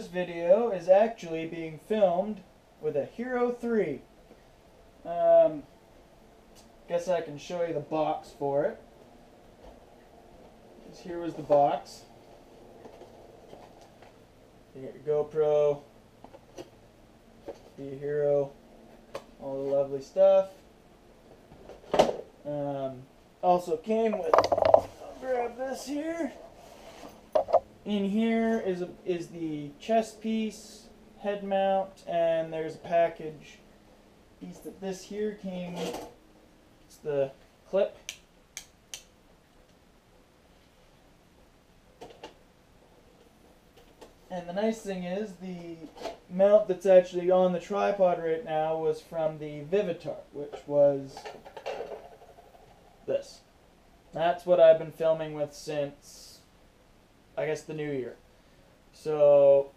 this video is actually being filmed with a Hero 3. Guess I can show you the box for it. Here was the box. You get your GoPro, the Hero, all the lovely stuff. Also came with, I'll grab this here. In here is the chest piece, head mount, and there's a package piece that this here came with. It's the clip. And the nice thing is the mount that's actually on the tripod right now was from the Vivitar, which was this. That's what I've been filming with since, I guess, the new year. So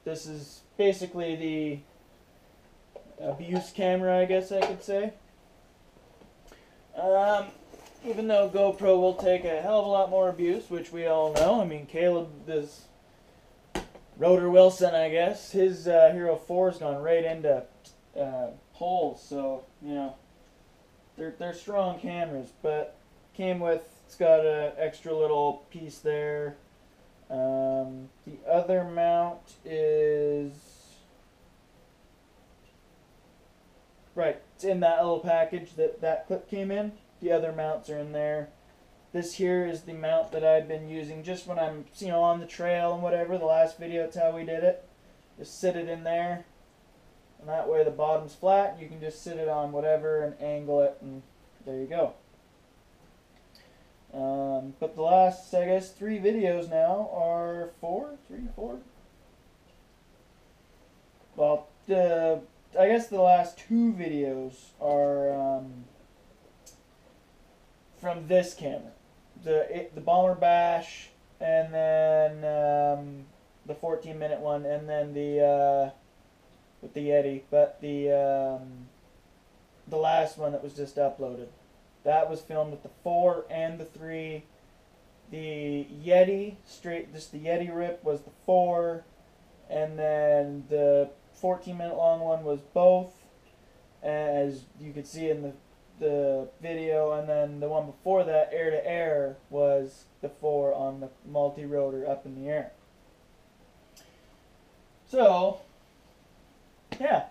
this is basically the abuse camera, I guess I could say. Even though GoPro will take a hell of a lot more abuse, which we all know. I mean, Caleb, this ROTOR Wilson, I guess, his Hero 4's gone right into holes. So, you know, they're strong cameras. But came with, it's got an extra little piece there. The other mount is, right, it's in that little package that clip came in. The other mounts are in there. This here is the mount that I've been using just when I'm, you know, on the trail and whatever. The last video, that's how we did it. Just sit it in there, and that way the bottom's flat. You can just sit it on whatever and angle it, and there you go. But the last, I guess, 3 videos now are 4. Well, I guess the last 2 videos are from this camera, the Bomber Bash, and then the 14-minute one, and then the with the Yeti. But the last one that was just uploaded, that was filmed with the 4 and the 3. The Yeti just the Yeti rip was the 4, and then the 14-minute long one was both, as you could see in the video, and then the one before that, air to air, was the 4 on the multi-rotor up in the air. So, yeah,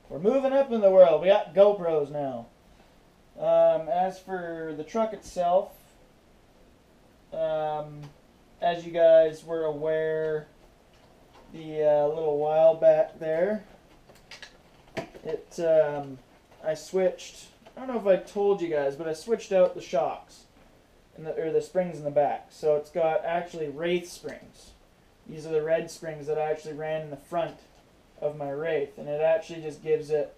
we're moving up in the world. We got GoPros now. As for the truck itself, as you guys were aware, the little while back there, I switched. I don't know if I told you guys, but I switched out the shocks, or the springs in the back. So it's got actually Wraith springs. These are the red springs that I actually ran in the front of my Wraith, and it actually just gives it,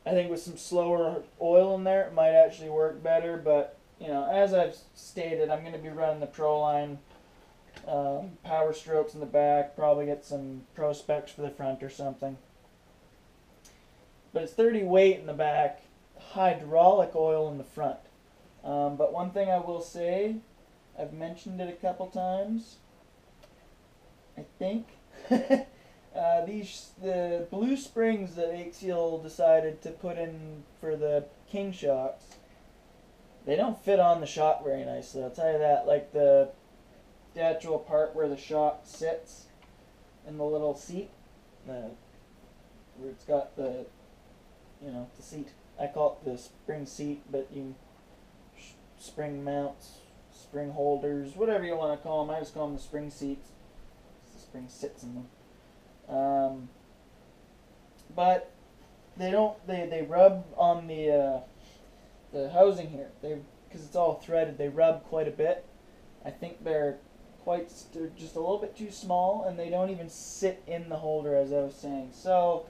I think with some slower oil in there, it might actually work better. But, you know, as I've stated, I'm going to be running the Pro line, power strokes in the back, probably get some Pro specs for the front or something. But it's 30 weight in the back, hydraulic oil in the front. But one thing I will say, I've mentioned it a couple times, I think. The blue springs that AXial decided to put in for the King shocks, they don't fit on the shock very nicely, I'll tell you that. Like the actual part where the shock sits in the little seat, where it's got the, you know, the seat. I call it the spring seat, but you spring mounts, spring holders, whatever you want to call them. I just call them the spring seats. The spring sits in them. But they don't. They rub on the housing here. Because it's all threaded. They rub quite a bit. I think they're just a little bit too small, and they don't even sit in the holder, as I was saying. So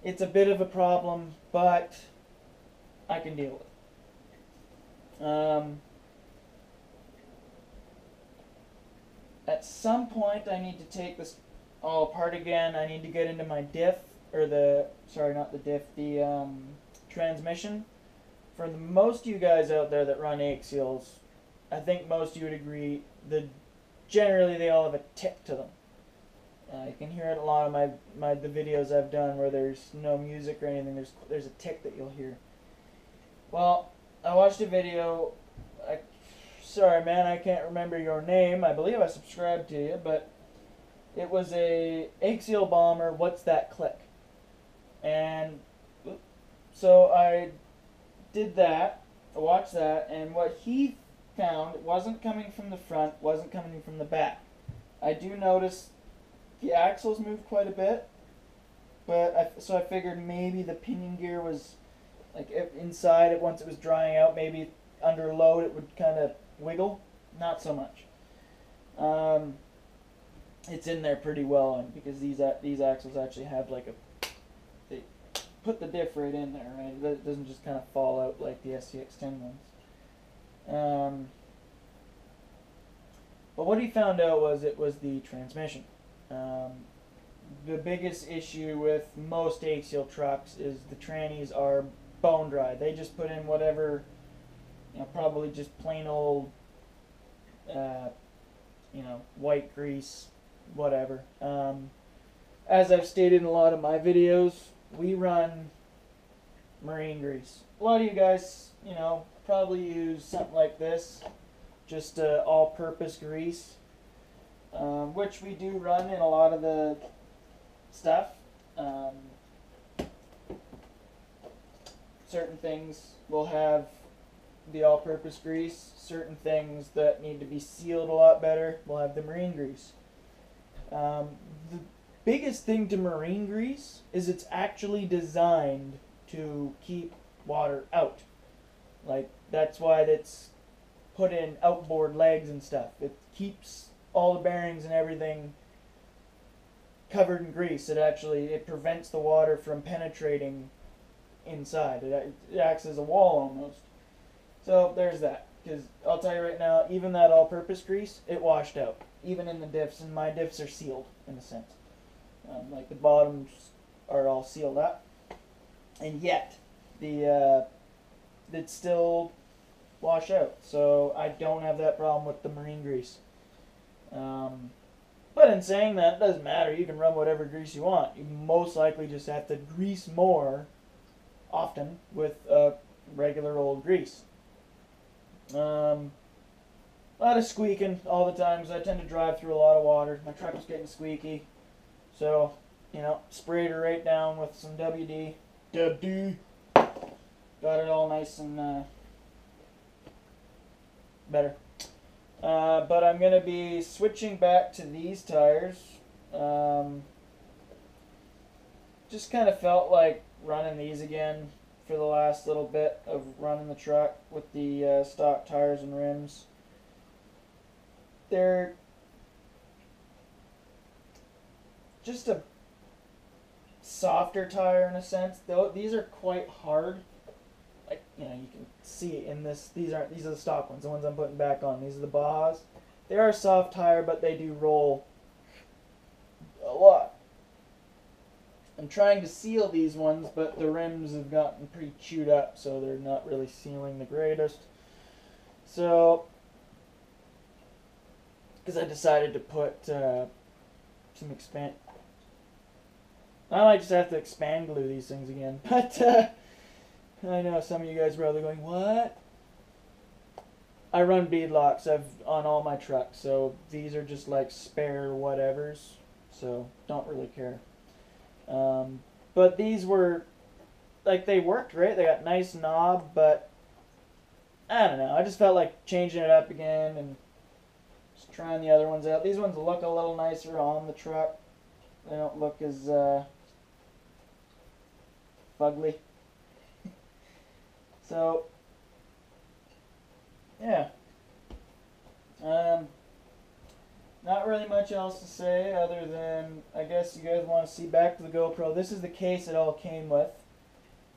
it's a bit of a problem, but I can deal with it. At some point, I need to take this all apart again. I need to get into my diff, or not the diff, the transmission. For most of you guys out there that run AXials, I think most of you would agree the generally they all have a tick to them. You can hear it in a lot of the videos I've done where there's no music or anything. There's a tick that you'll hear. Well, I watched a video. Sorry, man, I can't remember your name. I believe I subscribed to you, but it was a AXial Bomber. What's that click? And so I did that. I watched that, and what he found wasn't coming from the front, wasn't coming from the back. I do notice the axles moved quite a bit, but so I figured maybe the pinion gear was like inside it once it was drying out. Maybe under load it would kind of wiggle. Not so much. It's in there pretty well, and because these axles actually have like they put the diff right in there, right? It doesn't just kind of fall out like the SCX10 ones. But what he found out was it was the transmission. The biggest issue with most AXial trucks is the trannies are bone dry. They just put in whatever, probably just plain old, white grease, whatever. As I've stated in a lot of my videos, we run marine grease. A lot of you guys, probably use something like this, just all-purpose grease. Which we do run in a lot of the stuff. Certain things will have the all-purpose grease. Certain things that need to be sealed a lot better will have the marine grease. The biggest thing to marine grease is it's actually designed to keep water out. Like, that's why it's put in outboard legs and stuff. It keeps all the bearings and everything covered in grease. It prevents the water from penetrating inside. It acts as a wall almost. So there's that. Because I'll tell you right now, even that all-purpose grease, it washed out. Even in the diffs, and my diffs are sealed in a sense. Like the bottoms are all sealed up, and yet it still wash out. So I don't have that problem with the marine grease. But in saying that, it doesn't matter. You can run whatever grease you want. You most likely just have to grease more often with regular old grease. A lot of squeaking all the time because I tend to drive through a lot of water. My truck was getting squeaky. So, sprayed her right down with some WD. WD. Got it all nice and better. But I'm going to be switching back to these tires. Just kind of felt like running these again for the last little bit of running the truck with the stock tires and rims. They're just a softer tire in a sense. Though these are quite hard. Like, you can see in this, these are the stock ones, the ones I'm putting back on. These are the Bajas. They are a soft tire, but they do roll a lot. I'm trying to seal these ones, but the rims have gotten pretty chewed up, so they're not really sealing the greatest. So, because I decided to put some expand. I might just have to expand glue these things again, but I know some of you guys are probably going, what? I run beadlocks on all my trucks, so these are just like spare whatevers, so don't really care. But these were, like, they worked great. They got nice knob, but I don't know. I just felt like changing it up again and just trying the other ones out. These ones look a little nicer on the truck. They don't look as fugly. So, yeah. Not really much else to say other than, I guess you guys want to see back to the GoPro. This is the case it all came with.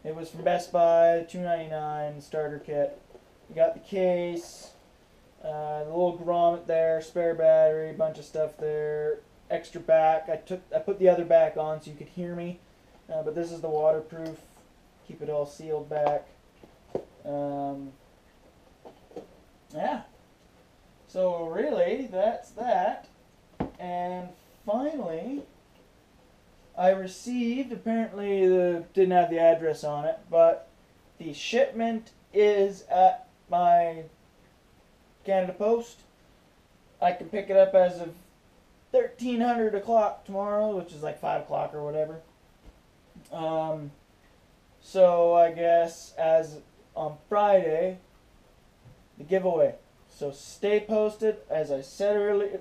It was from Best Buy, $2.99 starter kit. You got the case, the little grommet there, spare battery, bunch of stuff there, extra back. I put the other back on so you could hear me, but this is the waterproof. Keep it all sealed back. Yeah. So really, that's that. And finally, I received, apparently didn't have the address on it, but the shipment is at my Canada Post. I can pick it up as of 1300 o'clock tomorrow, which is like 5 o'clock or whatever. So I guess as on Friday, the giveaway. So stay posted. As I said earlier,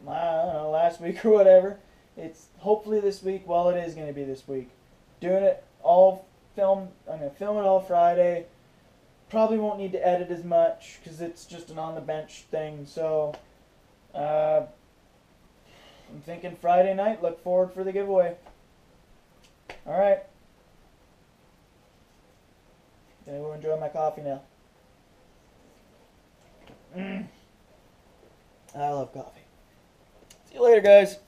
I don't know, last week or whatever. It's hopefully this week. Well, it is going to be this week. Doing it all film. I'm going to film it all Friday. Probably won't need to edit as much because it's just an on the bench thing. So I'm thinking Friday night. Look forward for the giveaway. All right. I will enjoy my coffee now. I love coffee. See you later, guys.